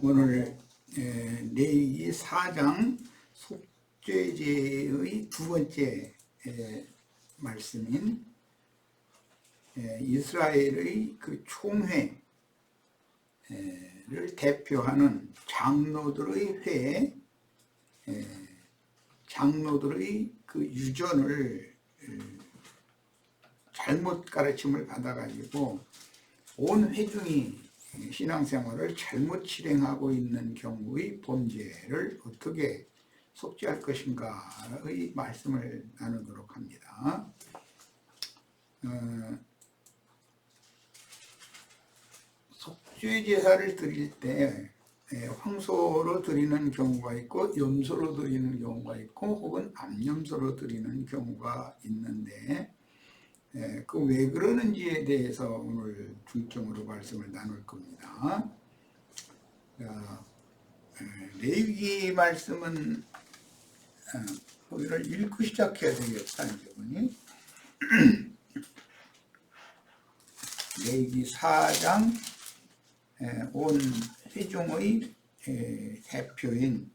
오늘 레위기 4장 속죄제의 두 번째 말씀인 이스라엘의 그 총회를 대표하는 장로들의 회, 장로들의 그 유전을 잘못 가르침을 받아가지고 온 회중이 신앙생활을 잘못 실행하고 있는 경우의 범죄를 어떻게 속죄할 것인가의 말씀을 나누도록 합니다. 속죄 제사를 드릴 때 황소로 드리는 경우가 있고 염소로 드리는 경우가 있고 혹은 암염소로 드리는 경우가 있는데 그 왜 그러는지에 대해서 오늘 중점으로 말씀을 나눌 겁니다. 레위기 말씀은 거기를 읽고 시작해야 되겠다. 이번이 레위기 4장 온 회중의 대표인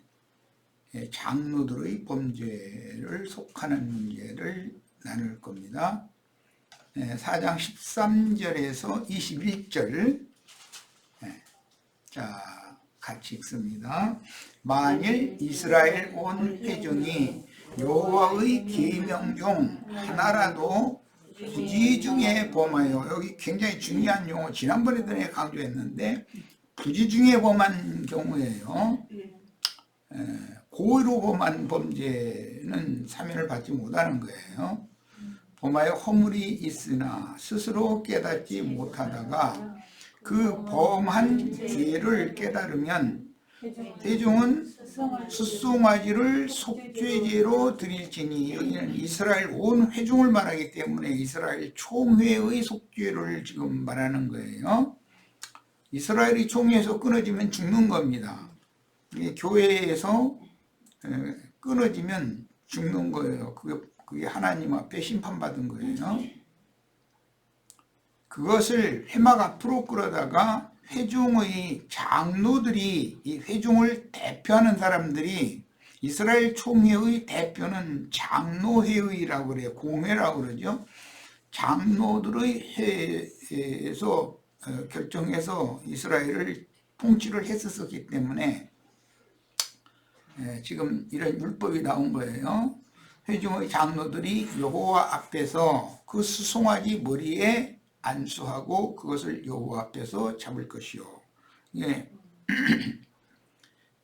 장로들의 범죄를 속하는 문제를 나눌 겁니다. 4장 13절에서 21절 자 같이 읽습니다. 만일 이스라엘 온 회중이 여호와의 계명 중 하나라도 부지 중에 범하여, 여기 굉장히 중요한 용어, 지난번에도 내가 강조했는데 부지 중에 범한 경우에요. 고의로 범한 범죄는 사면을 받지 못하는 거예요. 범하여 허물이 있으나 스스로 깨닫지 못하다가 그 범한 죄를 깨달으면 회중은 숫송아지를 속죄제로 드릴지니, 여기는 이스라엘 온 회중을 말하기 때문에 이스라엘 총회의 속죄를 지금 말하는 거예요. 이스라엘이 총회에서 끊어지면 죽는 겁니다. 교회에서 끊어지면 죽는 거예요. 그게 하나님 앞에 심판받은 거예요. 그것을 회막 앞으로 끌어다가 회중의 장로들이, 이 회중을 대표하는 사람들이, 이스라엘 총회의 대표는 장로회의라고 그래요. 공회라고 그러죠. 장로들의 회에서 결정해서 이스라엘을 통치를 했었기 때문에 지금 이런 율법이 나온 거예요. 회중의 장로들이 여호와 앞에서 그 수송아지 머리에 안수하고 그것을 여호와 앞에서 잡을 것이요.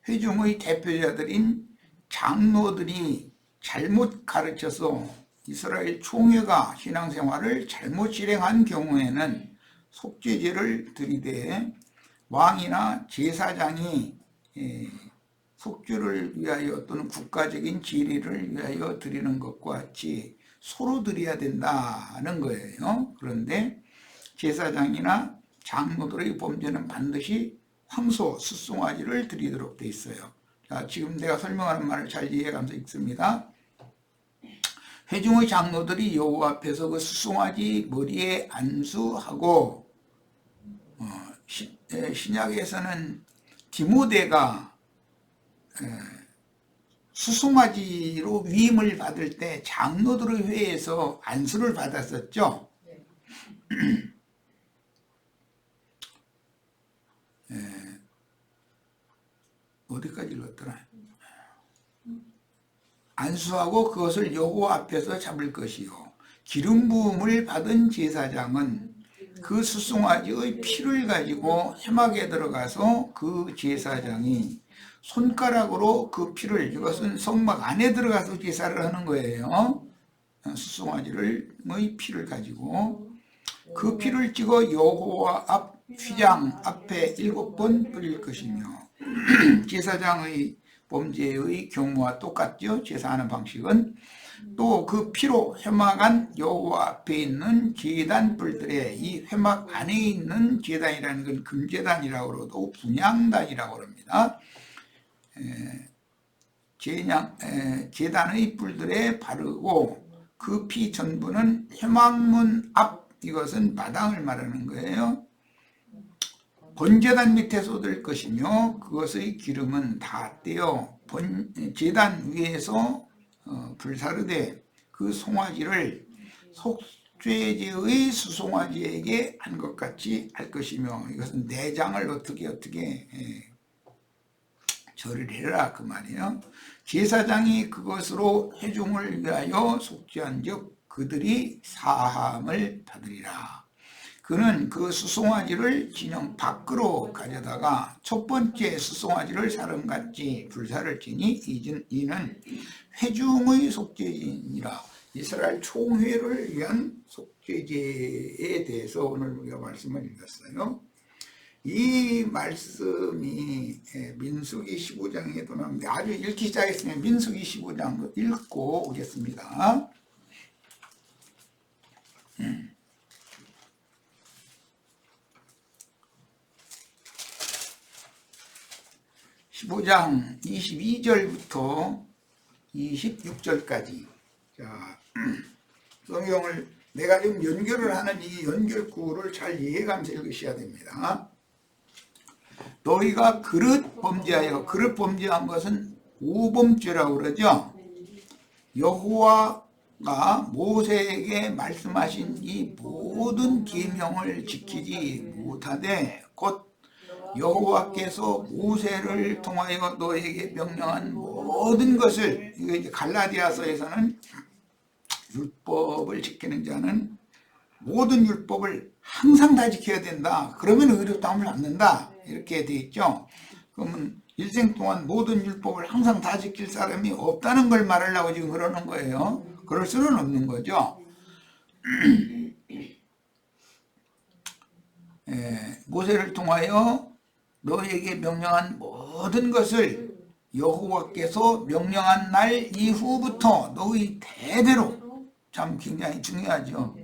회중의 대표자들인 장로들이 잘못 가르쳐서 이스라엘 총회가 신앙생활을 잘못 실행한 경우에는 속죄제를 드리되, 왕이나 제사장이 속죄를 위하여 또는 국가적인 지리를 위하여 드리는 것과 같이 소로 드려야 된다는 거예요. 그런데 제사장이나 장로들의 범죄는 반드시 황소, 숫송아지를 드리도록 돼 있어요. 자, 지금 내가 설명하는 말을 잘 이해하면서 읽습니다. 회중의 장로들이 여호와 앞에서 그 숫송아지 머리에 안수하고, 신약에서는 디모데가 수송아지로 위임을 받을 때 장로들의 회에서 안수를 받았었죠. 어디까지 읽었더라? 안수하고 그것을 여호와 앞에서 잡을 것이요, 기름 부음을 받은 제사장은 그 수송아지의 피를 가지고 회막에 들어가서 그 제사장이 손가락으로 그 피를, 이것은 성막 안에 들어가서 제사를 하는 거예요. 수송아지의 피를 가지고 그 피를 찍어 여호와 앞 휘장 앞에 7번 뿌릴 것이며, 제사장의 범죄의 경우와 똑같죠. 제사하는 방식은. 또 그 피로 회막 안 여호와 앞에 있는 제단 뿔들에, 이 회막 안에 있는 제단이라는 건 금제단이라고 그러고 분향단이라고 합니다. 제단의 뿔들에 바르고, 그 피 전부는 회막문 앞, 이것은 마당을 말하는 거예요. 번제단 밑에 쏟을 것이며 그것의 기름은 다 떼어 제단 위에서 불사르되 그 송아지를 속죄제의 수송아지에게 한 것 같이 할 것이며, 이것은 내장을 어떻게 절을 해라 그 말이에요. 제사장이 그것으로 회중을 위하여 속죄한즉 그들이 사함을 받으리라. 그는 그 수송아지를 진영 밖으로 가져다가 첫 번째 수송아지를 사람같이 불사를 지니 이는 회중의 속죄제니라. 이스라엘 총회를 위한 속죄제에 대해서 오늘 우리가 말씀을 읽었어요. 이 말씀이 민수기 15장에도 나오는데, 아주 읽기 시작했으면 민수기 15장도 읽고 오겠습니다. 15장 22절부터 26절까지. 자, 성경을 내가 지금 연결을 하는 이 연결구를 잘 이해하면서 읽으셔야 됩니다. 너희가 그릇 범죄하여, 그릇 범죄한 것은 오범죄라고 그러죠. 여호와가 모세에게 말씀하신 이 모든 계명을 지키지 못하되 곧 여호와께서 모세를 통하여 너에게 명령한 모든 것을, 이거 이제 갈라디아서에서는 율법을 지키는 자는 모든 율법을 항상 다 지켜야 된다. 그러면 의롭다함을 받는다. 이렇게 돼 있죠. 그러면 일생 동안 모든 율법을 항상 다 지킬 사람이 없다는 걸 말하려고 지금 그러는 거예요. 그럴 수는 없는 거죠. 모세를 통하여 너에게 명령한 모든 것을 여호와께서 명령한 날 이후부터 너희 대대로, 참 굉장히 중요하죠.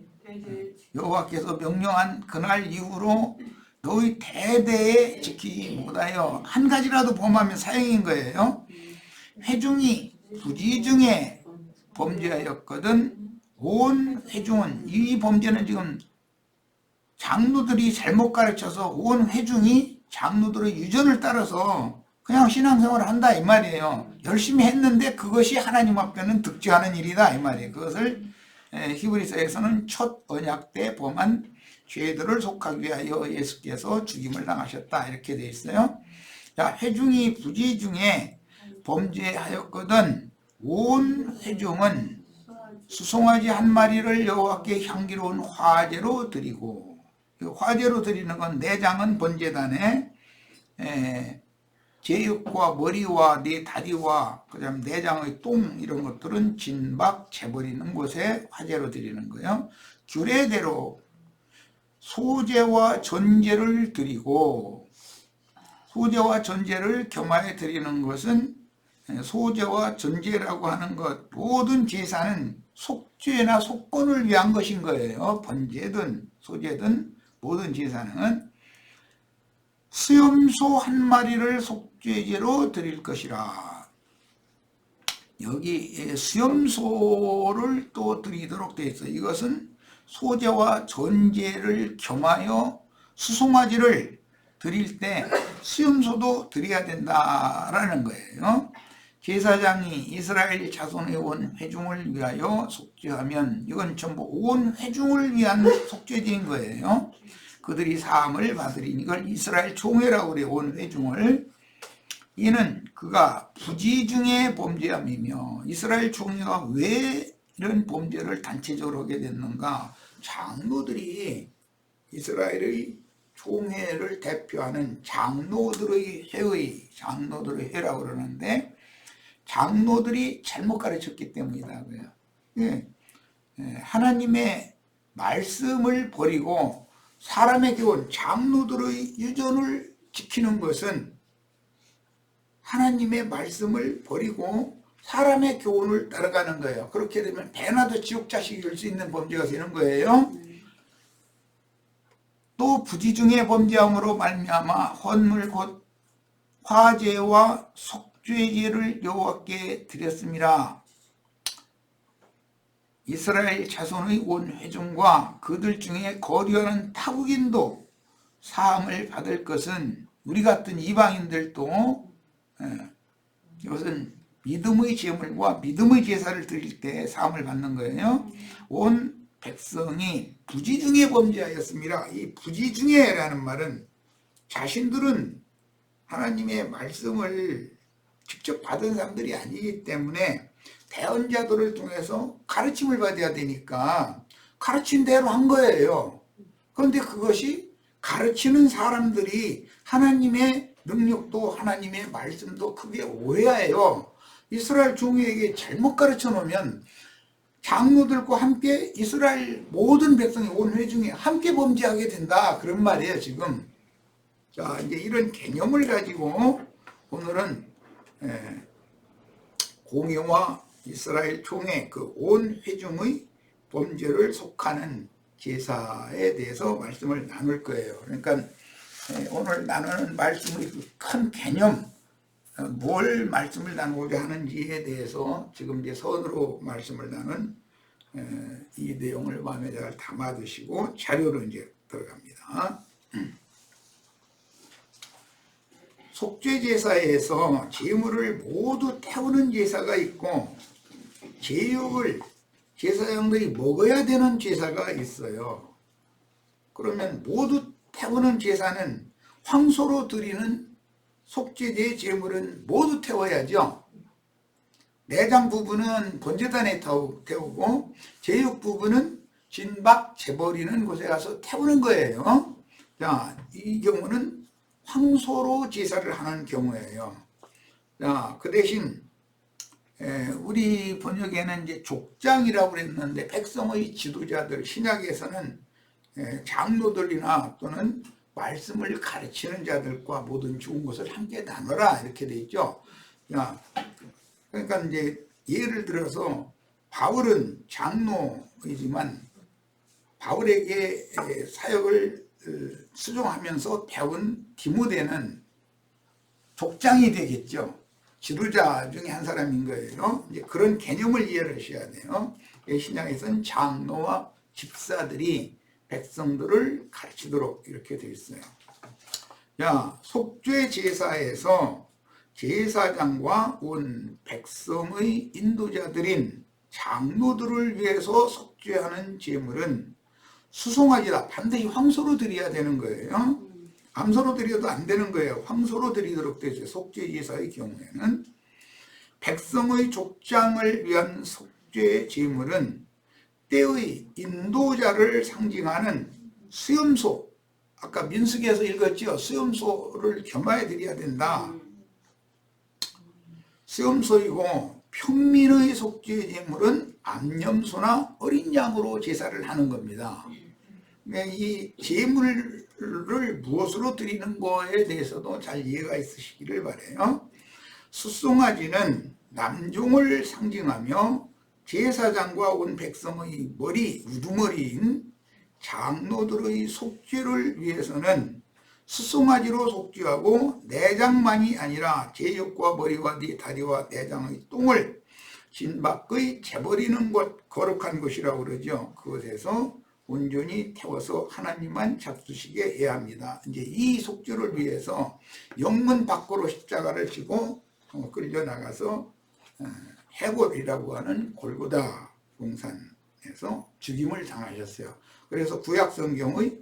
여호와께서 명령한 그날 이후로 너희 대대에 지키지 못하여 한 가지라도 범하면 사형인 거예요. 회중이 부지중에 범죄하였거든 온 회중은, 이 범죄는 지금 장로들이 잘못 가르쳐서 온 회중이 장로들의 유전을 따라서 그냥 신앙생활을 한다 이 말이에요. 열심히 했는데 그것이 하나님 앞에는 득죄하는 일이다 이 말이에요. 그것을 히브리서에서는 첫 언약 때 범한 죄들을 속하기 위하여 예수께서 죽임을 당하셨다 이렇게 되어 있어요. 자, 회중이 부지중에 범죄하였거든 온 회중은 수송아지 한 마리를 여호와께 향기로운 화제로 드리고, 화제로 드리는 건 내장은 번제단에 제육과 머리와 네 다리와 그다음 내장의 똥 이런 것들은 진박 재버리는 곳에 화제로 드리는 거예요. 규례대로 소제와 전제를 드리고, 소제와 전제를 겸하여 드리는 것은, 소제와 전제라고 하는 것, 모든 제사는 속죄나 속건을 위한 것인 거예요. 번제든 소제든 모든 제사는 수염소 한 마리를 속죄제로 드릴 것이라. 여기 수염소를 또 드리도록 되어 있어요. 이것은 소제와 전제를 겸하여 수송아지를 드릴 때 수염소도 드려야 된다라는 거예요. 제사장이 이스라엘 자손의 온 회중을 위하여 속죄하면 이건 전부 온 회중을 위한 속죄제인 거예요. 그들이 사함을 받으리니 이걸 이스라엘 총회라고 그래요. 온 회중을. 이는 그가 부지중에 범죄함이며, 이스라엘 총회가 왜 이런 범죄를 단체적으로 하게 됐는가? 장로들이 이스라엘의 총회를 대표하는 장로들의 회의, 장로들의 회라고 그러는데 장로들이 잘못 가르쳤기 때문이라고요. 하나님의 말씀을 버리고 사람의 교훈, 장로들의 유전을 지키는 것은 하나님의 말씀을 버리고 사람의 교훈을 따라가는 거예요. 그렇게 되면 배나도 지옥 자식이 될 수 있는 범죄가 되는 거예요. 또 부지중에 범죄함으로 말미암아 헌물 곧 화제와 속죄제를 여호와께 드렸습니다. 이스라엘 자손의 온 회중과 그들 중에 거류하는 타국인도 사함을 받을 것은 우리 같은 이방인들도 이것은 믿음의 제물과 믿음의 제사를 드릴 때 사함을 받는 거예요. 온 백성이 부지 중에 범죄하였습니다. 이 부지 중에라는 말은 자신들은 하나님의 말씀을 직접 받은 사람들이 아니기 때문에 대언자들을 통해서 가르침을 받아야 되니까 가르친 대로 한 거예요. 그런데 그것이 가르치는 사람들이 하나님의 능력도 하나님의 말씀도 크게 오해해요. 이스라엘 종에게 잘못 가르쳐 놓으면 장로들과 함께 이스라엘 모든 백성이 온 회중에 함께 범죄하게 된다, 그런 말이에요 지금. 자, 이제 이런 개념을 가지고 오늘은 공의와 이스라엘 총회 그 온 회중의 범죄를 속하는 제사에 대해서 말씀을 나눌 거예요. 그러니까 오늘 나누는 말씀의 그 큰 개념, 뭘 말씀을 나누고자 하는지에 대해서 지금 이제 선으로 말씀을 나눈 이 내용을 마음에 잘 담아두시고 자료로 이제 들어갑니다. 속죄제사에서 제물을 모두 태우는 제사가 있고 제육을 제사장들이 먹어야 되는 제사가 있어요. 그러면 모두 태우는 제사는 황소로 드리는 속죄제 제물은 모두 태워야죠. 내장 부분은 번제단에 태우고 제육 부분은 진박 재버리는 곳에 가서 태우는 거예요. 자, 이 경우는 황소로 제사를 하는 경우예요. 자, 그 대신 우리 번역에는 이제 족장이라고 그랬는데 백성의 지도자들, 신약에서는 장로들이나 또는 말씀을 가르치는 자들과 모든 좋은 것을 함께 나눠라 이렇게 돼 있죠. 자, 그러니까 이제 예를 들어서 바울은 장로이지만 바울에게 사역을 수종하면서 배운 디모데는 족장이 되겠죠. 지도자 중에 한 사람인 거예요. 이제 그런 개념을 이해를 하셔야 돼요. 신약에서는 장로와 집사들이 백성들을 가르치도록 이렇게 되어 있어요. 야, 속죄 제사에서 제사장과 온 백성의 인도자들인 장로들을 위해서 속죄하는 제물은 수송아지라, 반드시 황소로 드려야 되는 거예요. 암소로 드려도 안 되는 거예요. 황소로 드리도록 되죠. 속죄 제사의 경우에는. 백성의 족장을 위한 속죄 제물은 때의 인도자를 상징하는 수염소, 아까 민수기에서 읽었죠. 수염소를 겸하여 드려야 된다. 수염소이고 평민의 속죄 제물은 암염소나 어린 양으로 제사를 하는 겁니다. 이 제물을 무엇으로 드리는 거에 대해서도 잘 이해가 있으시기를 바라요. 숫송아지는 남종을 상징하며 제사장과 온 백성의 머리, 우두머리인 장로들의 속죄를 위해서는 숫송아지로 속죄하고 내장만이 아니라 제육과 머리와 다리와 내장의 똥을 진박의 재버리는 것, 거룩한 것이라고 그러죠. 그것에서 온전히 태워서 하나님만 잡수시게 해야 합니다. 이제 이 속죄를 위해서 영문 밖으로 십자가를 지고 끌려 나가서 해골이라고 하는 골고다 동산에서 죽임을 당하셨어요. 그래서 구약 성경의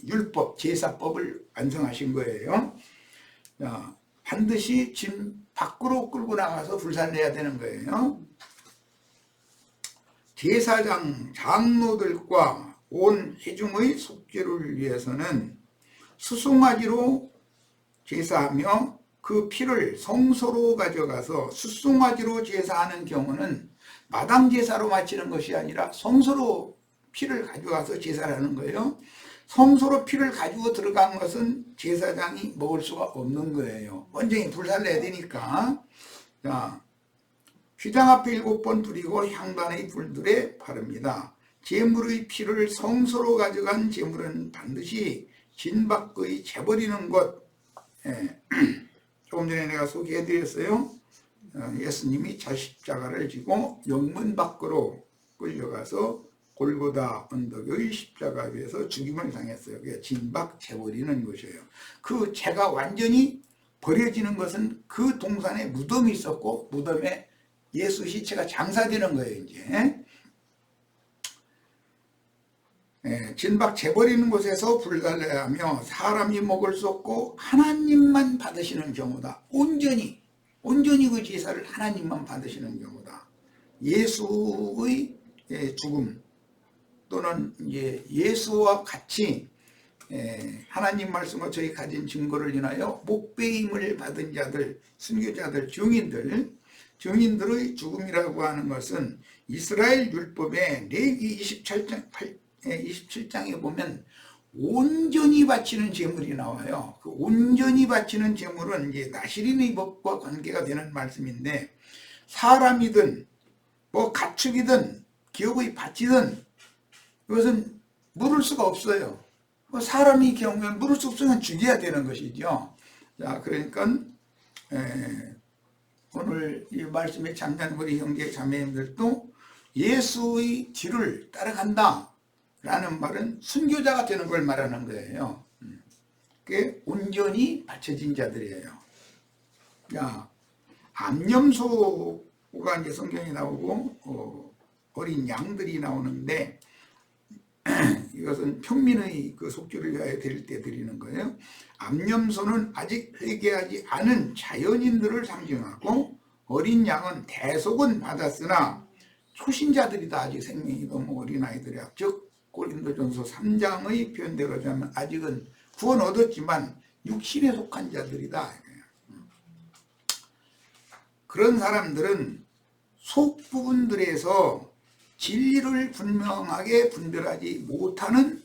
율법, 제사법을 완성하신 거예요. 반드시 진 밖으로 끌고 나가서 불살내야 되는 거예요. 제사장, 장로들과 온 회중의 속죄를 위해서는 수송아지로 제사하며 그 피를 성소로 가져가서 숫송아지로 제사하는 경우는 마당 제사로 마치는 것이 아니라 성소로 피를 가져가서 제사를 하는 거예요. 성소로 피를 가지고 들어간 것은 제사장이 먹을 수가 없는 거예요. 완전히 불살내야 되니까. 자, 휘장 앞에 7번 두리고 향단의 불들에 바릅니다. 제물의 피를 성소로 가져간 제물은 반드시 진박의 재버리는 것. 조금 전에 내가 소개해드렸어요. 예수님이 십자가를 지고 영문 밖으로 끌려가서 골고다 언덕의 십자가 위에서 죽임을 당했어요. 그게 진박 재버리는 것이에요. 그 재가 완전히 버려지는 것은 그 동산에 무덤이 있었고 무덤에 예수 시체가 장사되는 거예요. 이제 진박 재버리는 곳에서 불달래하며 사람이 먹을 수 없고 하나님만 받으시는 경우다. 온전히 그 제사를 하나님만 받으시는 경우다. 예수의 죽음 또는 이제 예수와 같이 하나님 말씀과 저희 가진 증거를 인하여 목배임을 받은 자들, 순교자들, 증인들의 죽음이라고 하는 것은 이스라엘 율법의 레위 27장에 보면 온전히 바치는 제물이 나와요. 그 온전히 바치는 제물은 이제 나시린의 법과 관계가 되는 말씀인데, 사람이든 뭐 가축이든 기업의 밭이든 이것은 물을 수가 없어요. 사람이 경우에 물을 수 없으면 죽여야 되는 것이죠. 자, 그러니까 오늘 이 말씀의 잠잠 우리 형제 자매님들도 예수의 뒤를 따라간다 라는 말은 순교자가 되는 걸 말하는 거예요. 그게 온전히 바쳐진 자들이에요. 자, 암염소가 이제 성경에 나오고 어린 양들이 나오는데 이것은 평민의 그 속죄를 위하여 드릴 때 드리는 거예요. 암염소는 아직 회개하지 않은 자연인들을 상징하고, 어린 양은 대속은 받았으나 초신자들이다. 아직 생명이 너무 어린아이들이야. 즉 고린도전서 3장의 표현대로 하면 아직은 구원 얻었지만 육신에 속한 자들이다. 그런 사람들은 속 부분들에서 진리를 분명하게 분별하지 못하는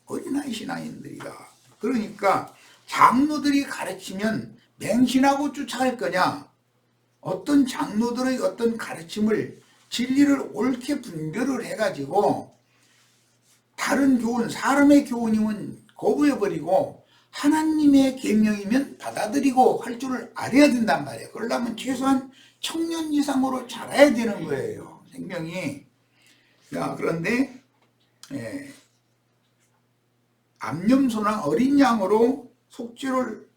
어린아이 신앙인들이다. 그러니까 장로들이 가르치면 맹신하고 쫓아갈 거냐, 어떤 장로들의 어떤 가르침을 진리를 옳게 분별을 해가지고 다른 교훈, 사람의 교훈이면 거부해버리고 하나님의 계명이면 받아들이고 할 줄을 알아야 된단 말이에요. 그러려면 최소한 청년 이상으로 자라야 되는 거예요, 생명이. 자, 그런데 암염소나 어린 양으로 속죄를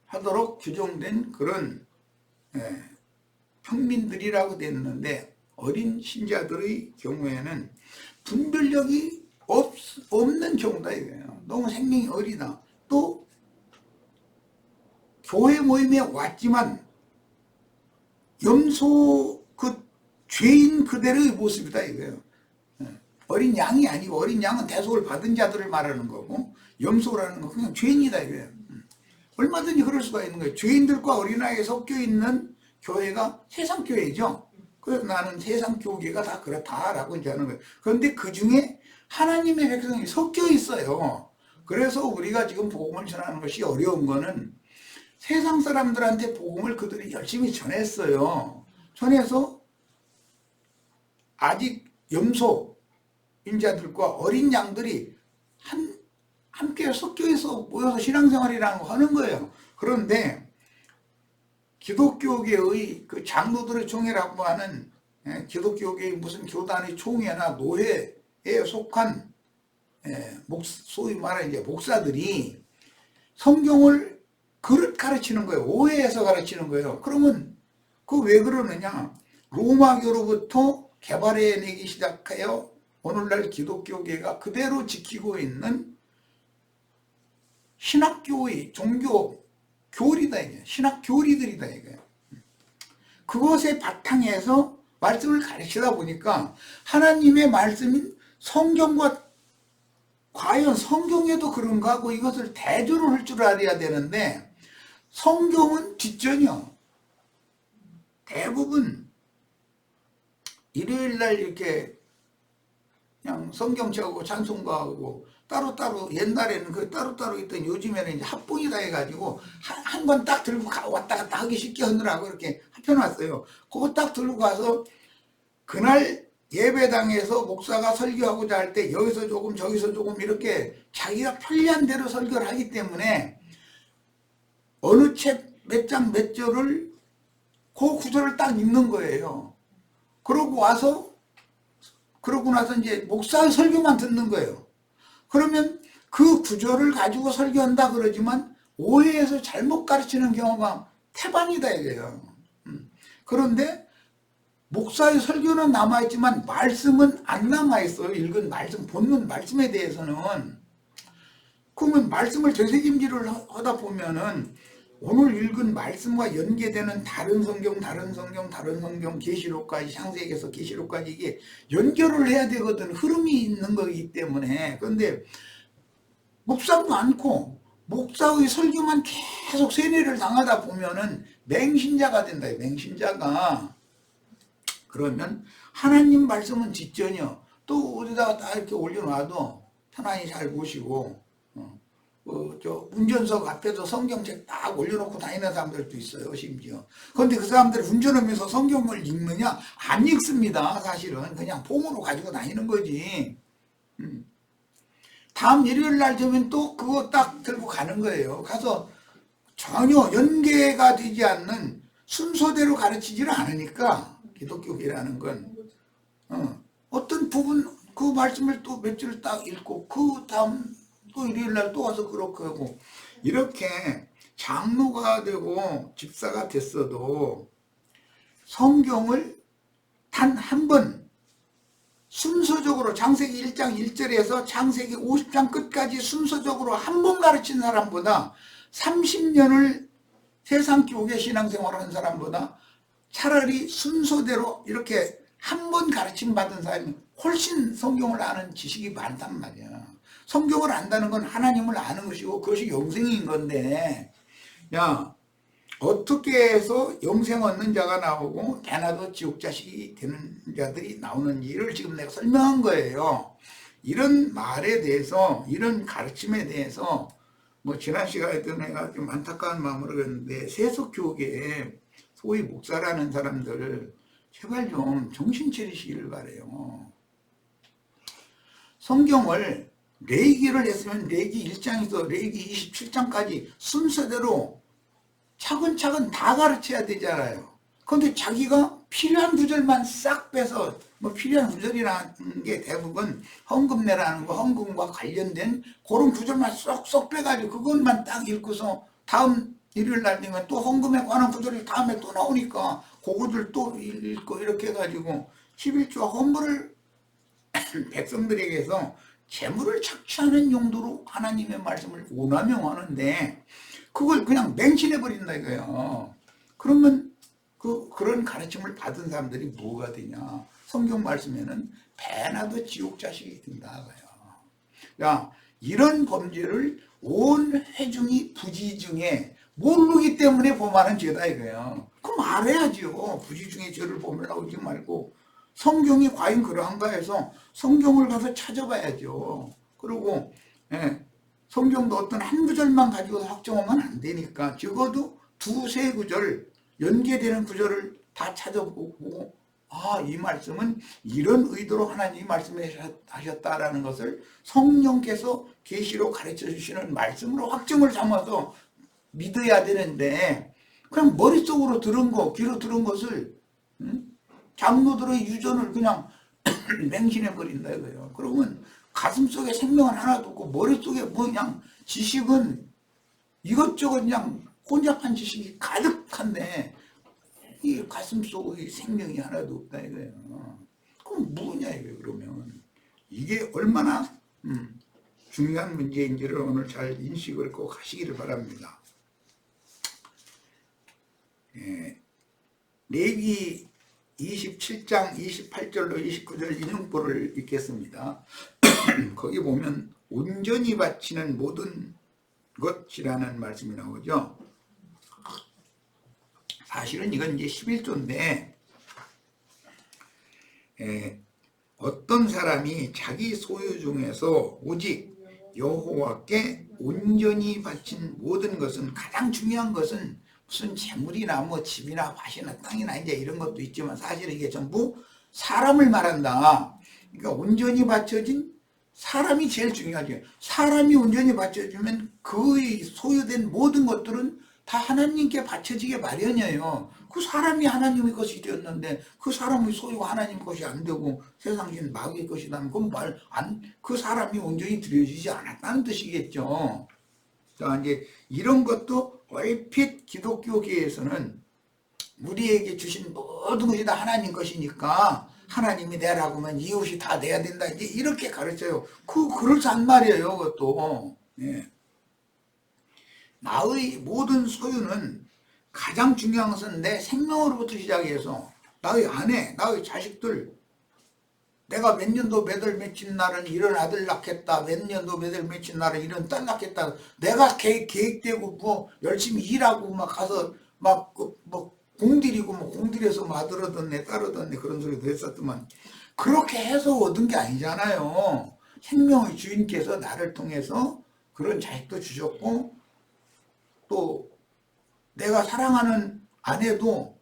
하도록 규정된 그런 평민들이라고 됐는데, 어린 신자들의 경우에는 분별력이 없는 경우다 이거예요. 너무 생명이 어리다. 또 교회 모임에 왔지만 염소 그 죄인 그대로의 모습이다 이거예요. 어린 양이 아니고, 어린 양은 대속을 받은 자들을 말하는 거고, 염소라는 건 그냥 죄인이다 이거예요. 얼마든지 그럴 수가 있는 거예요. 죄인들과 어린아이에 섞여 있는 교회가 세상 교회죠. 그래서 나는 세상 교계가 다 그렇다라고 이제 하는 거예요. 그런데 그 중에 하나님의 백성이 섞여 있어요. 그래서 우리가 지금 복음을 전하는 것이 어려운 거는, 세상 사람들한테 복음을 그들이 열심히 전했어요. 전해서 아직 염소 인자들과 어린 양들이 함께 섞여서 모여서 신앙생활이라는 거 하는 거예요. 그런데 기독교계의 그 장로들의 총회라고 하는, 기독교계의 무슨 교단의 총회나 노회에 속한 소위 말하는 이제 목사들이 성경을 그릇 가르치는 거예요. 오해해서 가르치는 거예요. 그러면 그 왜 그러느냐? 로마교로부터 개발해내기 시작하여 오늘날 기독교계가 그대로 지키고 있는 신학교의 종교 교리다 이게, 신학 교리들이다 이게. 그것의 바탕에서 말씀을 가르치다 보니까 하나님의 말씀인 성경과, 과연 성경에도 그런가 하고 이것을 대조를 할 줄 알아야 되는데, 성경은 뒷전이요. 대부분 일요일날 이렇게 그냥 성경책하고 찬송가하고 따로따로, 옛날에는 그 따로따로 있던, 요즘에는 이제 합본이다 해가지고 한 권 딱 들고 왔다 갔다 하기 쉽게 하느라고 이렇게 합쳐놨어요. 그거 딱 들고 가서 그날 예배당에서 목사가 설교하고자 할 때 여기서 조금 저기서 조금 이렇게 자기가 편리한 대로 설교를 하기 때문에 어느 책 몇 장 몇 절을 그 구절을 딱 읽는 거예요. 그러고 와서 그러고 나서 이제 목사의 설교만 듣는 거예요. 그러면 그 구조를 가지고 설교한다 그러지만 오해해서 잘못 가르치는 경우가 태반이다 이거예요. 그런데 목사의 설교는 남아있지만 말씀은 안 남아있어요. 읽은 말씀, 본문 말씀에 대해서는. 그러면 말씀을 되새김질을 하다 보면은 오늘 읽은 말씀과 연계되는 다른 성경, 계시록까지, 창세기에서 계시록까지 이게 연결을 해야 되거든. 흐름이 있는 거기 때문에. 그런데 목사도 많고 목사의 설교만 계속 세뇌를 당하다 보면은 맹신자가 된다. 맹신자가. 그러면 하나님 말씀은 뒷전이요. 또 어디다가 딱 이렇게 올려놔도 편안히 잘 보시고 저 운전석 앞에서 성경책 딱 올려놓고 다니는 사람들도 있어요. 심지어. 그런데 그 사람들이 운전하면서 성경을 읽느냐? 안 읽습니다. 사실은 그냥 폼으로 가지고 다니는 거지. 다음 일요일 날 되면 또 그거 딱 들고 가는 거예요. 가서 전혀 연계가 되지 않는 순서대로 가르치지를 않으니까 기독교계라는 건 어떤 부분 그 말씀을 또 몇 줄 딱 읽고 그 다음 또 일요일 날 또 와서 그렇게 하고 이렇게 장로가 되고 집사가 됐어도 성경을 단 한 번 순서적으로 창세기 1장 1절에서 창세기 50장 끝까지 순서적으로 한 번 가르친 사람보다 30년을 세상 교계 신앙생활을 한 사람보다 차라리 순서대로 이렇게 한 번 가르침 받은 사람이 훨씬 성경을 아는 지식이 많단 말이야. 성경을 안다는 건 하나님을 아는 것이고 그것이 영생인 건데, 야, 어떻게 해서 영생 얻는 자가 나오고 대나도 지옥 자식이 되는 자들이 나오는지를 지금 내가 설명한 거예요. 이런 말에 대해서, 이런 가르침에 대해서 뭐 지난 시간에도 내가 좀 안타까운 마음으로 그랬는데 세속교계에 소위 목사라는 사람들 제발 좀 정신 차리시기를 바래요. 성경을 레위기를 했으면 레위기 1장에서 레위기 27장까지 순서대로 차근차근 다 가르쳐야 되잖아요. 그런데 자기가 필요한 구절만 싹 빼서, 뭐 필요한 구절이라는 게 대부분 헌금 내라는 거, 헌금과 관련된 그런 구절만 쏙쏙 빼가지고 그것만 딱 읽고서 다음 일요일 날 되면 또 헌금에 관한 구절이 다음에 또 나오니까 그거들 또 읽고 이렇게 해가지고 11조 헌물을 백성들에게서 재물을 착취하는 용도로 하나님의 말씀을 오남용하는데 그걸 그냥 맹신해버린다 이거예요. 그러면 그런 가르침을 받은 사람들이 뭐가 되냐? 성경 말씀에는 배나도 지옥 자식이 된다. 야, 이런 범죄를 온 회중이 부지중에 모르기 때문에 범하는 죄다 이거예요. 그럼 알아야죠. 부지중에 죄를 범하려고 하지 말고 성경이 과연 그러한가 해서 성경을 가서 찾아봐야죠. 그리고 성경도 어떤 한 구절만 가지고 확정하면 안 되니까 적어도 두세 구절 연계되는 구절을 다 찾아보고 이 말씀은 이런 의도로 하나님이 말씀하셨다라는 것을 성령께서 계시로 가르쳐 주시는 말씀으로 확정을 삼아서 믿어야 되는데 그냥 머릿속으로 들은 거, 귀로 들은 것을 장로들의 유전을 그냥 맹신해버린다 이거예요. 그러면 가슴속에 생명은 하나도 없고 머릿속에 뭐 그냥 지식은 이것저것 그냥 혼잡한 지식이 가득한데 이 가슴속의 생명이 하나도 없다 이거예요. 그럼 뭐냐 이거예요. 그러면 이게 얼마나 중요한 문제인지를 오늘 잘 인식을 꼭 하시기를 바랍니다. 레위기 27장 28절로 29절 인용보를 읽겠습니다. 거기 보면 온전히 바치는 모든 것이라는 말씀이 나오죠. 사실은 이건 이제 11조인데 어떤 사람이 자기 소유 중에서 오직 여호와께 온전히 바친 모든 것은, 가장 중요한 것은 무슨 재물이나 뭐 집이나 밭이나 땅이나 이제 이런 것도 있지만 사실은 이게 전부 사람을 말한다. 그러니까 온전히 바쳐진 사람이 제일 중요하죠. 사람이 온전히 바쳐주면 그의 소유된 모든 것들은 다 하나님께 바쳐지게 마련이에요. 그 사람이 하나님의 것이 되었는데 그 사람의 소유가 하나님 것이 안 되고 세상인 마귀의 것이라면 그 사람이 온전히 드려지지 않았다는 뜻이겠죠. 자, 이제 이런 것도 얼핏 기독교계에서는 우리에게 주신 모든 것이 다 하나님 것이니까 하나님이 내라고 하면 이웃이 다 내야 된다. 이제 이렇게 가르쳐요. 그럴싸한 말이에요, 그것도. 예. 나의 모든 소유는 가장 중요한 것은 내 생명으로부터 시작해서 나의 아내, 나의 자식들, 내가 몇 년도 몇 월 며칠 날은 이런 아들 낳겠다, 몇 년도 몇 월 며칠 날은 이런 딸 낳겠다, 내가 계획되고 뭐 열심히 일하고 막 가서 막 뭐 공들이고 뭐 공들여서 뭐 아들 얻었네 딸 얻었네 그런 소리도 했었더만 그렇게 해서 얻은 게 아니잖아요. 생명의 주인께서 나를 통해서 그런 자식도 주셨고 또 내가 사랑하는 아내도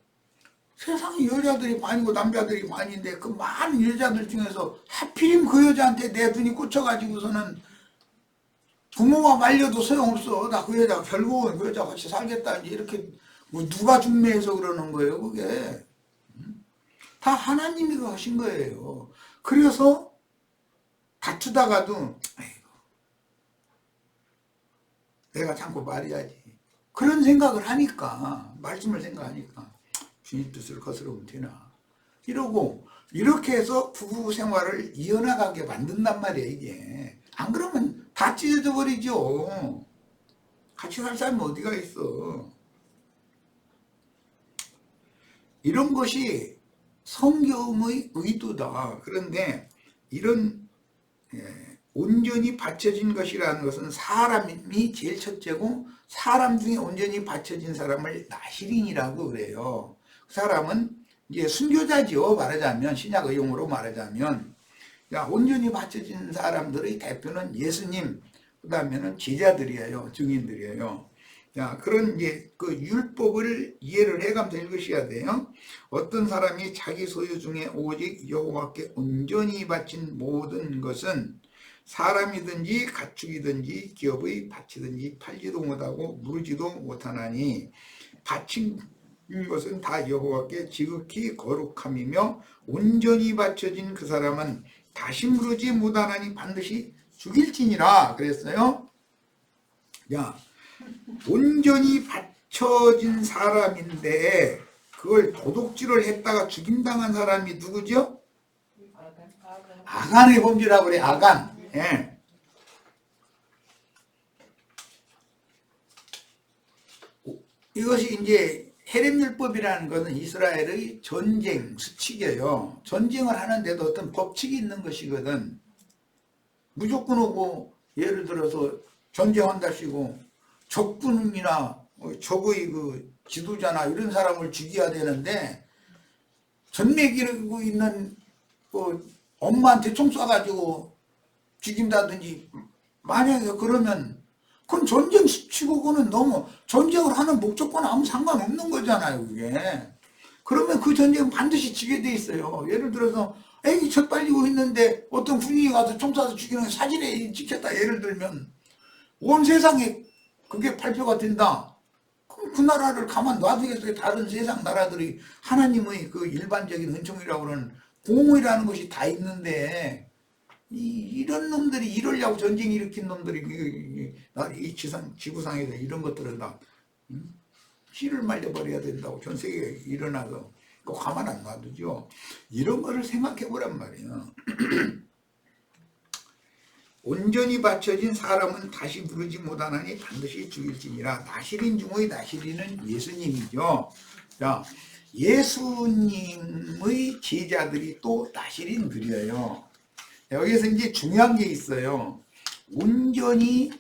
세상에 여자들이 많이고 남자들이 많은데 그 많은 여자들 중에서 하필이면 그 여자한테 내 눈이 꽂혀가지고서는 부모가 말려도 소용없어. 나 그 여자 결국은 그 여자 같이 살겠다. 이렇게 뭐 누가 중매해서 그러는 거예요, 그게. 다 하나님이 하신 거예요. 그래서 다투다가도 아이고, 내가 참고 말해야지. 그런 생각을 하니까 말씀을 생각하니까 주님 뜻을 거스르면 되나 이러고 이렇게 해서 부부 생활을 이어나가게 만든단 말이에요. 이게 안 그러면 다 찢어져 버리죠. 같이 살 사람이 어디가 있어. 이런 것이 성경의 의도다. 그런데 이런 온전히 받쳐진 것이라는 것은 사람이 제일 첫째고 사람 중에 온전히 받쳐진 사람을 나시린이라고 그래요. 그 사람은 이제 순교자지요. 말하자면 신약 의용으로 말하자면 온전히 받쳐진 사람들의 대표는 예수님, 그 다음에는 제자들이에요. 증인들이에요. 자, 그런 이제 그 율법을 이해를 해가면서 읽으셔야 돼요. 어떤 사람이 자기 소유 중에 오직 여호와께 온전히 바친 모든 것은 사람이든지 가축이든지 기업의 바치든지 팔지도 못하고 무르지도 못하나니 바친 것은 다 여호와께 지극히 거룩함이며 온전히 바쳐진 그 사람은 다시 무르지 못하나니 반드시 죽일지니라 그랬어요. 야, 온전히 바쳐진 사람인데 그걸 도둑질을 했다가 죽임당한 사람이 누구죠? 아간의 범죄라고 그래. 아간. 예. 이것이 이제 헤렘율법이라는 것은 이스라엘의 전쟁 수칙이에요. 전쟁을 하는데도 어떤 법칙이 있는 것이거든. 무조건 오고 예를 들어서 전쟁한다시고 적군이나 적의 그 지도자나 이런 사람을 죽여야 되는데 전매기고 있는 그 엄마한테 총 쏴가지고 죽인다든지 만약에 그러면 그건 전쟁 수치고 그는 너무 전쟁을 하는 목적과는 아무 상관없는 거잖아요. 그게. 그러면 그 전쟁은 반드시 지게 돼 있어요. 예를 들어서 애기 첫 빨리고 있는데 어떤 군인이 가서 총 쏴서 죽이는 사진에 찍혔다. 예를 들면 온 세상에 그게 발표가 된다. 그럼 그 나라를 가만 놔두겠어요. 다른 세상 나라들이 하나님의 그 일반적인 은총이라고 하는 공의라는 것이 다 있는데 이런 놈들이 이러려고 전쟁 일으킨 놈들이 이 지구상에서 이런 것들을 다 씨를 말려버려야 된다고 전 세계에 일어나서 그 가만 안 놔두죠. 이런 거를 생각해 보란 말이에요. 온전히 바쳐진 사람은 다시 부르지 못하나니 반드시 죽일지니라. 나시린 중의 나시린은 예수님이죠. 자, 예수님의 제자들이 또 나시린들이에요. 여기서 이제 중요한 게 있어요. 온전히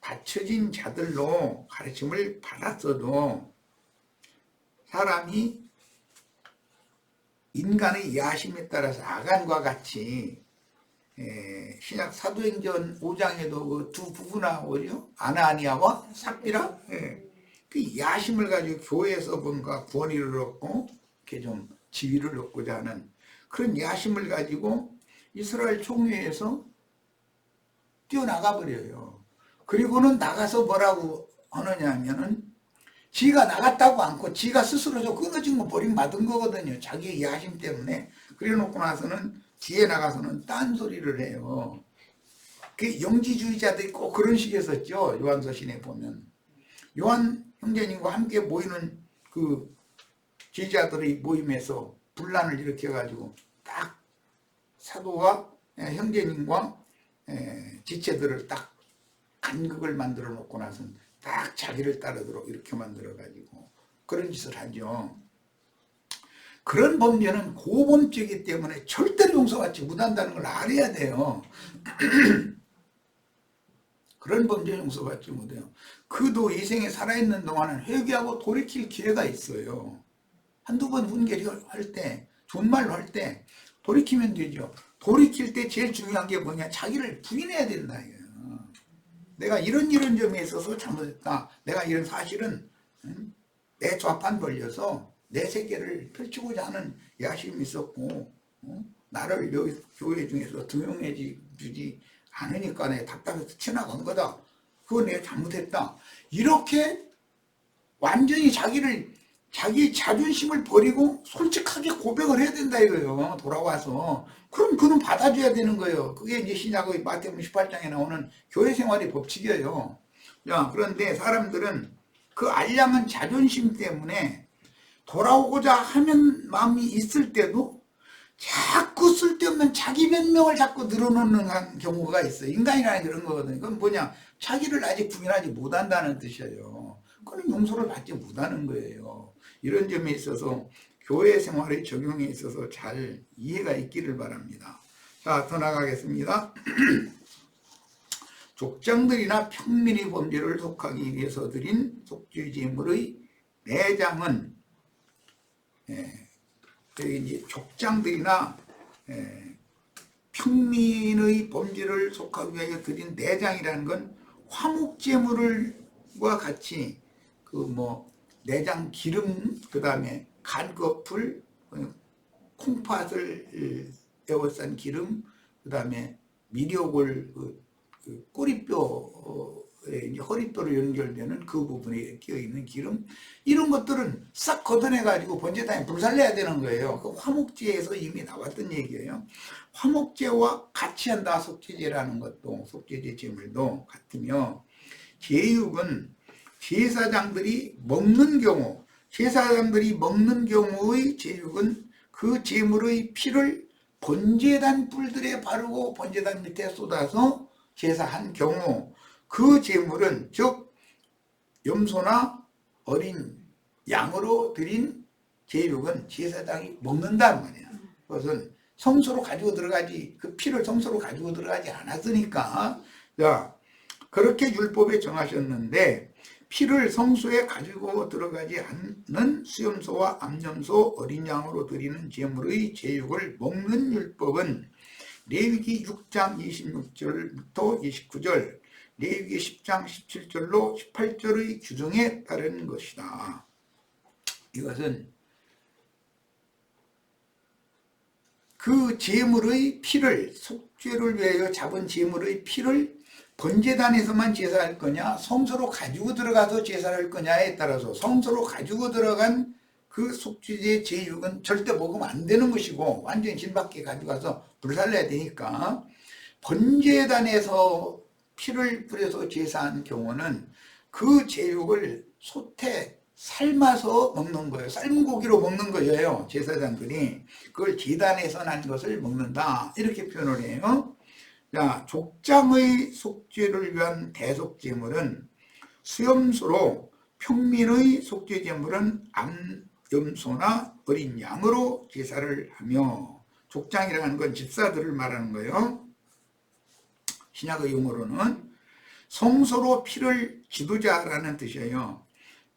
바쳐진 자들로 가르침을 받았어도 사람이 인간의 야심에 따라서 아간과 같이 신약 사도행전 5장에도 그 두 부부 나오죠. 아나니아와 삽비라. 그 야심을 가지고 교회에서 뭔가 구원을 얻고 이렇게 좀 지위를 얻고자 하는 그런 야심을 가지고 이스라엘 총회에서 뛰어나가 버려요. 그리고는 나가서 뭐라고 하느냐 하면은 지가 나갔다고 않고 지가 스스로 저 끊어진 거 버림받은 거거든요. 자기의 야심 때문에. 그래 놓고 나서는 뒤에 나가서는 딴소리를 해요. 그 영지주의자들이 꼭 그런 식의 썼죠. 요한서신에 보면. 요한 형제님과 함께 모이는 그 제자들의 모임에서 분란을 일으켜가지고 딱 사도와 형제님과 지체들을 딱 간극을 만들어 놓고 나서는 딱 자기를 따르도록 이렇게 만들어가지고 그런 짓을 하죠. 그런 범죄는 고범죄이기 때문에 절대로 용서받지 못한다는 걸 알아야 돼요. 그런 범죄 용서받지 못해요. 그도 이 생에 살아있는 동안은 회개하고 돌이킬 기회가 있어요. 한두 번 훈계할 때, 좋은 말로 할 때 돌이키면 되죠. 돌이킬 때 제일 중요한 게 뭐냐? 자기를 부인해야 된다 이거예요. 내가 이런 점에 있어서 잘못했다. 내가 이런 사실은 내 좌판 돌려서 내 세계를 펼치고자 하는 야심이 있었고 나를 여기 교회 중에서 등용해 주지 않으니까 내가 답답해서 튀어나간 거다. 그거 내가 잘못했다. 이렇게 완전히 자기 자존심을 버리고 솔직하게 고백을 해야 된다 이거예요. 돌아와서. 그럼 그는 받아줘야 되는 거예요. 그게 이제 신약의 마태복음 18장에 나오는 교회 생활의 법칙이에요. 야, 그런데 사람들은 그 알량한 자존심 때문에 돌아오고자 하는 마음이 있을 때도 자꾸 쓸데없는 자기 변명을 자꾸 늘어놓는 경우가 있어요. 인간이라는 그런 거거든요. 그건 뭐냐? 자기를 아직 부인하지 못한다는 뜻이에요. 그건 용서를 받지 못하는 거예요. 이런 점에 있어서 교회 생활의 적용에 있어서 잘 이해가 있기를 바랍니다. 자, 더 나가겠습니다. 족장들이나 평민의 범죄를 속하기 위해서 드린 속죄 제물의 내장은 여기 이제 족장들이나 평민의 범죄를 속하기 위하여 드린 내장이라는 건 화목제물과 같이 내장 기름, 그 다음에 간거풀, 콩팥을 에워싼 기름, 그 다음에 미력을 꼬리뼈에 허리뼈로 연결되는 그 부분에 끼어있는 기름, 이런 것들은 싹 걷어내가지고 번제단에 불살려야 되는 거예요. 그 화목제에서 이미 나왔던 얘기예요. 화목제와 같이 한다 속죄제라는 것도, 속죄제 제물도 같으며, 제육은 제사장들이 먹는 경우의 제육은 그 제물의 피를 번제단 뿔들에 바르고 번제단 밑에 쏟아서 제사한 경우 그 제물은 즉 염소나 어린 양으로 드린 제육은 제사장이 먹는단 말이야. 그것은 성소로 가지고 들어가지, 그 피를 성소로 가지고 들어가지 않았으니까. 자, 그렇게 율법에 정하셨는데 피를 성소에 가지고 들어가지 않는 수염소와 암염소, 어린 양으로 드리는 제물의 제육을 먹는 율법은 레위기 6장 26절부터 29절, 레위기 10장 17절로 18절의 규정에 따른 것이다. 이것은 그 제물의 피를, 속죄를 위하여 잡은 제물의 피를 번제단에서만 제사할 거냐, 성소로 가지고 들어가서 제사할 거냐에 따라서 성소로 가지고 들어간 그 속죄제 제육은 절대 먹으면 안 되는 것이고 완전히 진 밖에 가져가서 불살려야 되니까, 번제단에서 피를 뿌려서 제사한 경우는 그 제육을 솥에 삶아서 먹는 거예요. 삶은 고기로 먹는 거예요. 제사장들이 그걸 제단에서 난 것을 먹는다 이렇게 표현을 해요. 자, 족장의 속죄를 위한 대속제물은 수염소로, 평민의 속죄제물은 암염소나 어린 양으로 제사를 하며, 족장이라는 건 집사들을 말하는 거예요. 신약의 용어로는 성소로 피를 기두자라는 뜻이에요.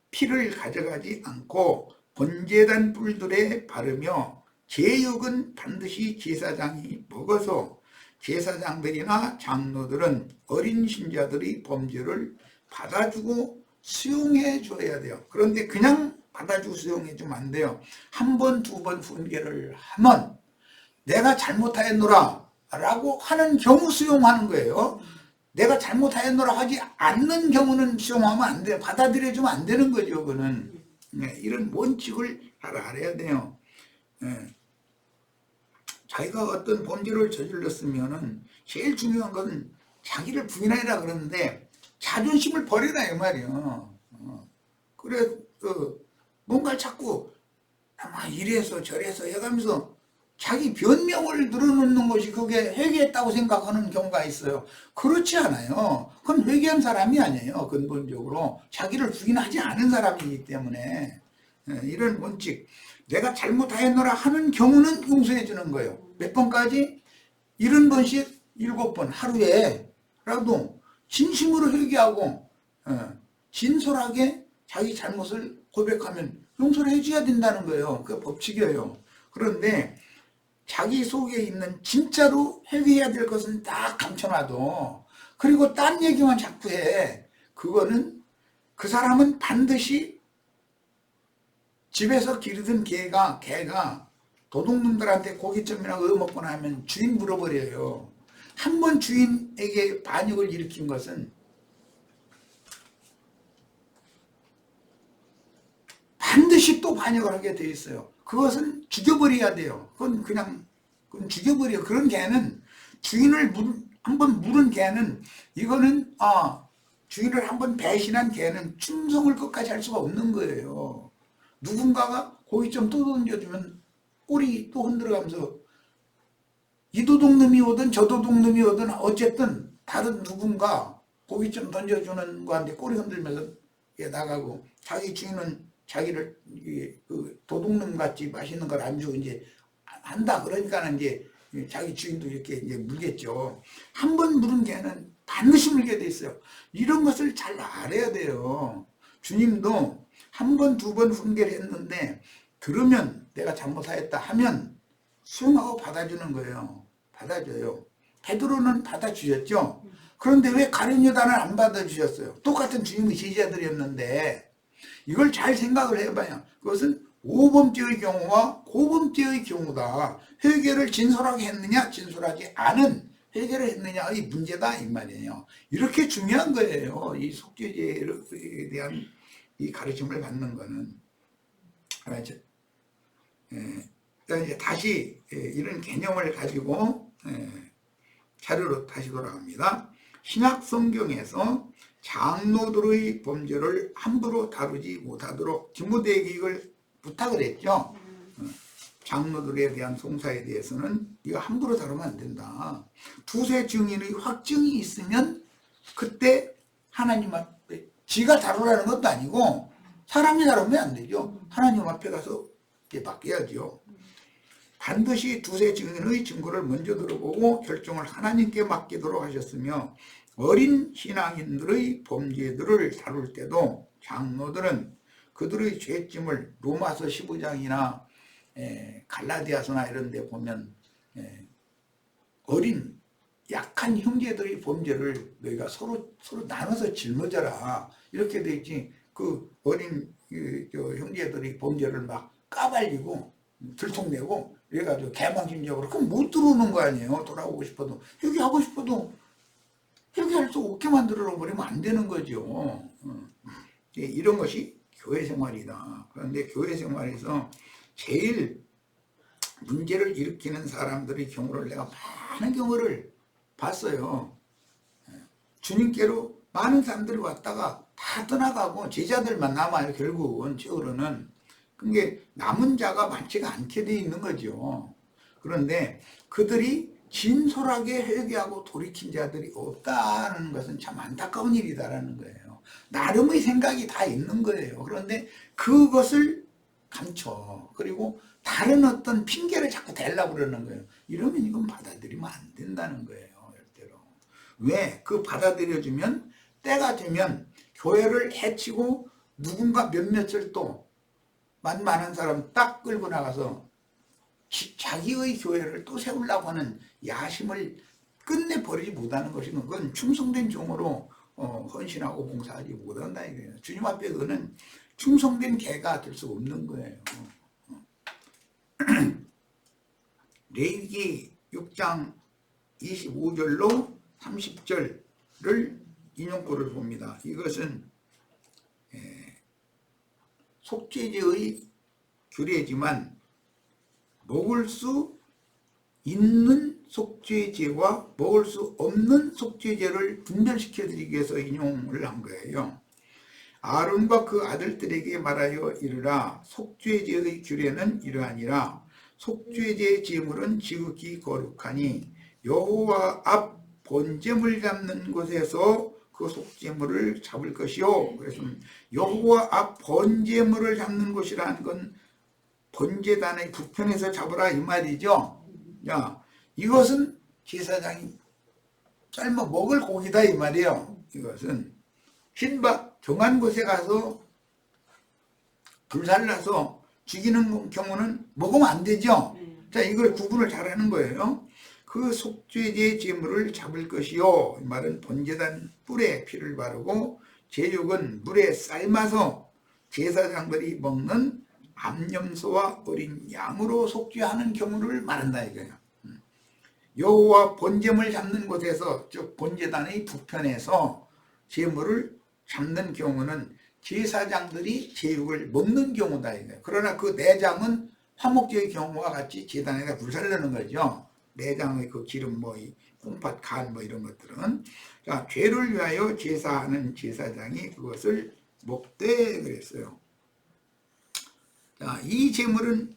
피를 가져가지 않고 번제단 뿔들에 바르며 제육은 반드시 제사장이 먹어서 제사장들이나 장로들은 어린 신자들의 범죄를 받아주고 수용해 줘야 돼요. 그런데 그냥 받아주고 수용해 주면 안 돼요. 한 번, 두 번 훈계를 하면 내가 잘못하였노라 라고 하는 경우 수용하는 거예요. 내가 잘못하였노라 하지 않는 경우는 수용하면 안 돼요. 받아들여주면 안 되는 거죠. 그거는. 이런 원칙을 잘 알아야 돼요. 자기가 어떤 범죄를 저질렀으면은 제일 중요한 것은 자기를 부인하라 그러는데 자존심을 버리라 이 말이에요. 그래 뭔가를 자꾸 이래서 저래서 해가면서 자기 변명을 늘어놓는 것이 그게 회개했다고 생각하는 경우가 있어요. 그렇지 않아요. 그건 회개한 사람이 아니에요. 근본적으로 자기를 부인하지 않은 사람이기 때문에. 이런 원칙, 내가 잘못하였노라 하는 경우는 용서해 주는 거예요. 몇 번까지? 70번씩 7번 하루에라도 진심으로 회개하고 진솔하게 자기 잘못을 고백하면 용서를 해줘야 된다는 거예요. 그게 법칙이에요. 그런데 자기 속에 있는 진짜로 회개해야 될 것은 딱 감춰놔도 그리고 딴 얘기만 자꾸 해. 그거는 그 사람은 반드시 집에서 기르던 개가 도둑놈들한테 고깃점이나 얻어먹거나 하면 주인 물어버려요. 한 번 주인에게 반역을 일으킨 것은 반드시 또 반역을 하게 돼 있어요. 그것은 죽여버려야 돼요. 그건 죽여버려. 그런 개는 주인을 한번 물은 개는 이거는 주인을 한번 배신한 개는 충성을 끝까지 할 수가 없는 거예요. 누군가가 고깃점 또 던져주면 꼬리 또 흔들어가면서 이 도둑놈이 오든 저 도둑놈이 오든 어쨌든 다른 누군가 고깃점 던져주는 거한테 꼬리 흔들면서 나가고 자기 주인은 자기를 그 도둑놈같이 맛있는 걸 안 주고 이제 한다. 그러니까는 이제 자기 주인도 이렇게 이제 물겠죠. 한 번 물은 개는 반드시 물게 돼 있어요. 이런 것을 잘 알아야 돼요. 주님도 한 번, 두 번 훈계를 했는데 들으면 내가 잘못하였다 하면 수용하고 받아주는 거예요. 받아줘요. 베드로는 받아주셨죠. 그런데 왜 가룟 요단을 안 받아주셨어요? 똑같은 주님의 제자들이었는데 이걸 잘 생각을 해봐요. 그것은 오범죄의 경우와 고범죄의 경우다. 회개를 진솔하게 했느냐 진솔하지 않은 회개를 했느냐의 문제다 이 말이에요. 이렇게 중요한 거예요. 이 속죄제에 대한 이 가르침을 받는 거는. 알았죠? 이제 다시 이런 개념을 가지고 자료로 다시 돌아갑니다. 신약 성경에서 장로들의 범죄를 함부로 다루지 못하도록 디모데에게 이걸 부탁을 했죠. 장로들에 대한 송사에 대해서는 이거 함부로 다루면 안 된다. 두세 증인의 확증이 있으면 그때 하나님 앞에 지가 다루라는 것도 아니고 사람이 다루면 안 되죠. 하나님 앞에 가서 맡겨야죠. 반드시 두세 증인의 증거를 먼저 들어보고 결정을 하나님께 맡기도록 하셨으며 어린 신앙인들의 범죄들을 다룰 때도 장로들은 그들의 죄짐을 로마서 15장이나 갈라디아서나 이런 데 보면 어린 약한 형제들의 범죄를 너희가 서로 나눠서 짊어져라 이렇게 돼 있지. 그 어린 형제들의 범죄를 막 까발리고 들통내고 그래가지고 개망신적으로 그럼 못 들어오는 거 아니에요. 돌아오고 싶어도 회개하고 싶어도 회개할 수 없게 만들어 버리면 안 되는 거죠. 이런 것이 교회 생활이다. 그런데 교회 생활에서 제일 문제를 일으키는 사람들의 경우를 내가 많은 경우를 봤어요. 주님께로 많은 사람들이 왔다가 다 떠나가고 제자들만 남아요. 결국은 적으로는. 그게 남은 자가 많지가 않게 돼 있는 거죠. 그런데 그들이 진솔하게 회개하고 돌이킨 자들이 없다는 것은 참 안타까운 일이다라는 거예요. 나름의 생각이 다 있는 거예요. 그런데 그것을 감춰. 그리고 다른 어떤 핑계를 자꾸 대려고 그러는 거예요. 이러면 이건 받아들이면 안 된다는 거예요. 절대로. 왜? 그 받아들여주면 때가 되면 교회를 해치고 누군가 몇몇을 또 만만한 사람 딱 끌고 나가서 자기의 교회를 또 세우려고 하는 야심을 끝내 버리지 못하는 것이면 그건 충성된 종으로 헌신하고 봉사하지 못한다 이거예요. 주님 앞에 그거는 충성된 개가 될 수 없는 거예요. 레위기 6장 25절로 30절 인용구를 봅니다. 이것은 속죄제의 규례지만 먹을 수 있는 속죄제와 먹을 수 없는 속죄제를 분별시켜 드리기 위해서 인용을 한 거예요. 아론과 그 아들들에게 말하여 이르라. 속죄제의 규례는 이러하니라. 속죄제의 제물은 지극히 거룩하니 여호와 앞 번제물 잡는 곳에서 그 속죄물을 잡을 것이요. 그래서 여호와 앞 번제물을 잡는 곳이라는 건 번제단의 북편에서 잡으라 이 말이죠. 야, 이것은 제사장이 삶아 먹을 고기다 이 말이에요. 이것은 흰밥 정한 곳에 가서 불살라서 죽이는 경우는 먹으면 안 되죠. 자, 이걸 구분을 잘하는 거예요. 그 속죄제 제물을 잡을 것이요. 이 말은 번제단 뿔에 피를 바르고 제육은 물에 삶아서 제사장들이 먹는 암염소와 어린 양으로 속죄하는 경우를 말한다 이거예요. 여호와 번제물 잡는 곳에서, 즉 번제단의 북편에서 제물을 잡는 경우는 제사장들이 제육을 먹는 경우다 이거예요. 그러나 그 내장은 화목제의 경우와 같이 제단에다 불살르는 거죠. 내장의 그 기름, 콩팥, 간 이런 것들은. 자, 죄를 위하여 제사하는 제사장이 그것을 먹되 그랬어요. 자, 이 제물은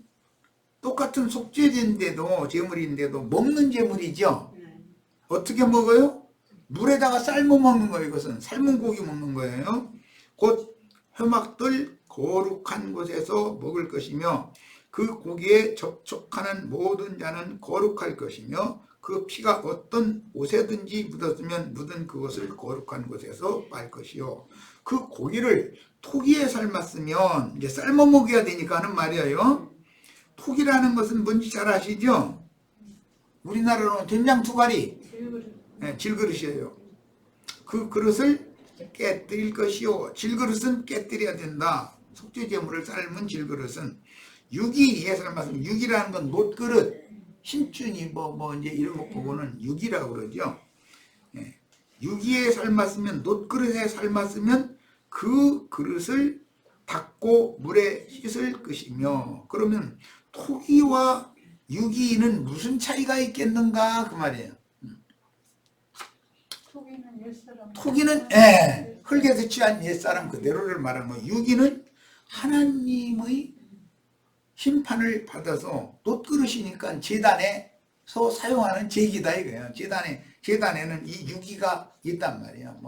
똑같은 속죄제인데도, 제물인데도 먹는 제물이죠. 어떻게 먹어요? 물에다가 삶아 먹는 거예요. 이것은 삶은 고기 먹는 거예요. 곧 회막들 거룩한 곳에서 먹을 것이며 그 고기에 접촉하는 모든 자는 거룩할 것이며 그 피가 어떤 옷에든지 묻었으면 묻은 그것을 거룩한 곳에서 빨 것이요. 그 고기를 토기에 삶았으면 이제 삶아 먹어야 되니까 하는 말이에요. 토기라는 것은 뭔지 잘 아시죠? 우리나라로는 된장 투가리, 질그릇이에요. 그 그릇을 깨뜨릴 것이요. 질그릇은 깨뜨려야 된다. 속죄제물을 삶은 질그릇은 유기에 삶았으면, 유기라는 건 놋그릇, 신춘이 이제 이런 거 보고는 유기라고 그러죠. 유기에 삶았으면, 놋그릇에 삶았으면 그 그릇을 닦고 물에 씻을 것이며, 그러면 토기와 유기는 무슨 차이가 있겠는가 그 말이에요. 토기는 흙에서 취한 옛사람 그대로를 말하는 거예요. 유기는 하나님의 심판을 받아서 놋그릇이니까 제단에서 사용하는 제기다 이거예요. 제단에는 이 유기가 있단 말이야.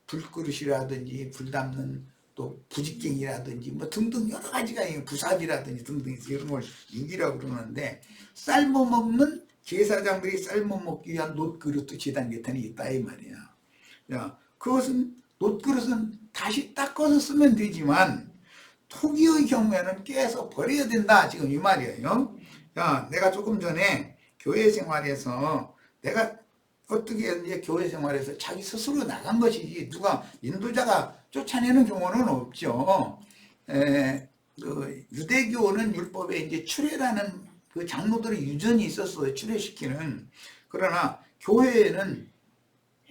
불그릇이라든지 불 담는 또 부직갱이라든지 등등 여러 가지가 있어요. 부삽이라든지 등등 이런 걸 유기라고 그러는데, 삶아 먹는 제사장들이 삶아 먹기 위한 놋그릇도 제단 곁에는 있다 이 말이야. 야, 그것은 놋그릇은 다시 닦아서 쓰면 되지만 토기의 경우에는 깨서 버려야 된다 지금 이 말이에요. 야, 내가 조금 전에 교회 생활에서 내가 어떻게 이제 교회 생활에서 자기 스스로 나간 것이지 누가 인도자가 쫓아내는 경우는 없죠. 그 유대교는 율법에 이제 추례라는 그 장로들의 유전이 있었어요. 추례시키는. 그러나 교회에는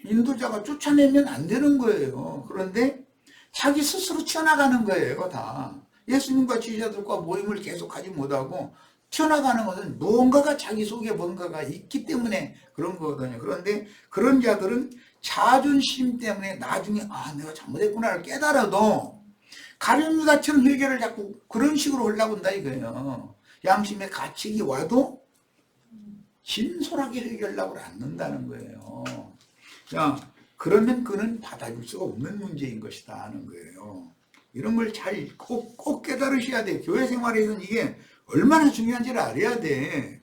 인도자가 쫓아내면 안 되는 거예요. 그런데 자기 스스로 튀어나가는 거예요. 다. 예수님과 지지자들과 모임을 계속하지 못하고 튀어나가는 것은 무언가가 자기 속에 뭔가가 있기 때문에 그런 거거든요. 그런데 그런 자들은 자존심 때문에 나중에 내가 잘못했구나를 깨달아도 가룟유다처럼 회개를 자꾸 그런 식으로 하려고 한다 이거예요. 양심의 가책이 와도 진솔하게 회개하려고 않는다는 거예요. 자, 그러면 그는 받아줄 수가 없는 문제인 것이다 하는 거예요. 이런 걸 꼭 깨달으셔야 돼요. 교회 생활에서는 이게 얼마나 중요한지를 알아야 돼.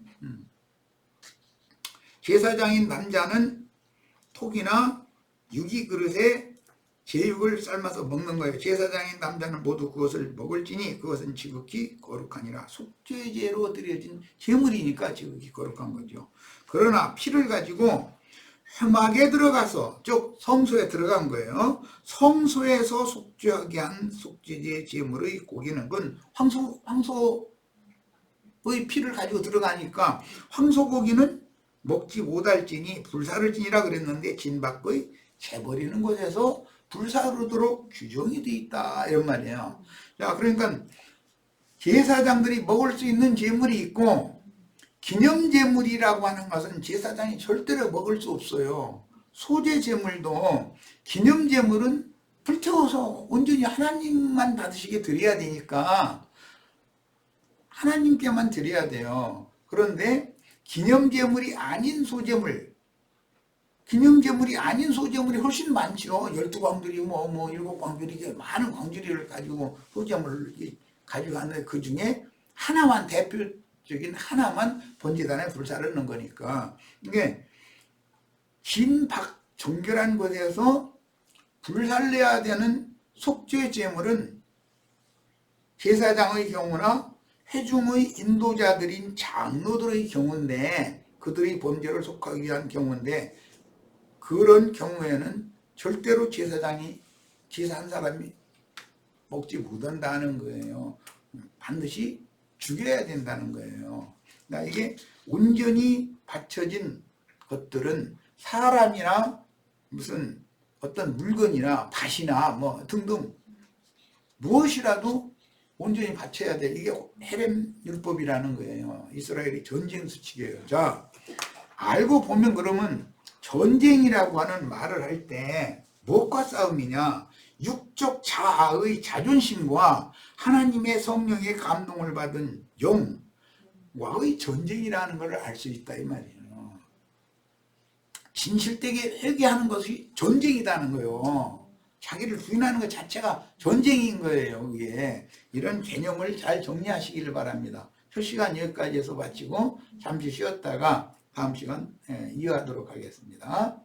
제사장인 남자는 톡이나 유기 그릇에 제육을 삶아서 먹는 거예요. 제사장인 남자는 모두 그것을 먹을지니 그것은 지극히 거룩하니라. 속죄제로 드려진 제물이니까 지극히 거룩한 거죠. 그러나 피를 가지고 회막에 들어가서, 즉 성소에 들어간 거예요. 성소에서 속죄하게 한 속죄제 제물의 고기는 그건 황소의 피를 가지고 들어가니까 황소고기는 먹지 못할지니 불사를지니라 그랬는데 진박의 재버리는 곳에서 불사르도록 규정이 돼 있다 이런 말이에요. 자, 그러니까 제사장들이 먹을 수 있는 제물이 있고 기념제물이라고 하는 것은 제사장이 절대로 먹을 수 없어요. 소제제물도 기념제물은 불태워서 온전히 하나님만 받으시게 드려야 되니까 하나님께만 드려야 돼요. 그런데 기념제물이 아닌 소제물, 기념제물이 아닌 소제물이 훨씬 많죠. 12광주리, 7광주리, 많은 광주리를 가지고 소제물을 가지고 하는데 그 중에 하나만, 대표적인 하나만 번제단에 불사를 넣는 거니까. 이게 정결한 곳에서 불살려야 되는 속죄 제물은 제사장의 경우나 회중의 인도자들인 장로들의 경우인데, 그들이 범죄를 속하기 위한 경우인데, 그런 경우에는 절대로 제사장이 제사한 사람이 먹지 못한다는 거예요. 반드시 죽여야 된다는 거예요. 그러니까 이게 온전히 바쳐진 것들은 사람이나 무슨 어떤 물건이나 밭이나 뭐 등등 무엇이라도 온전히 바쳐야 돼. 이게 헤렘 율법이라는 거예요. 이스라엘이 전쟁 수칙이에요. 자, 알고 보면 그러면 전쟁이라고 하는 말을 할 때 무엇과 싸움이냐? 육적 자아의 자존심과 하나님의 성령의 감동을 받은 영과의 전쟁이라는 걸 알 수 있다 이 말이에요. 진실되게 회개하는 것이 전쟁이라는 거예요. 자기를 부인하는 것 자체가 전쟁인 거예요. 그게 이런 개념을 잘 정리하시기를 바랍니다. 첫 시간 여기까지 해서 마치고 잠시 쉬었다가 다음 시간 이어가도록 하겠습니다.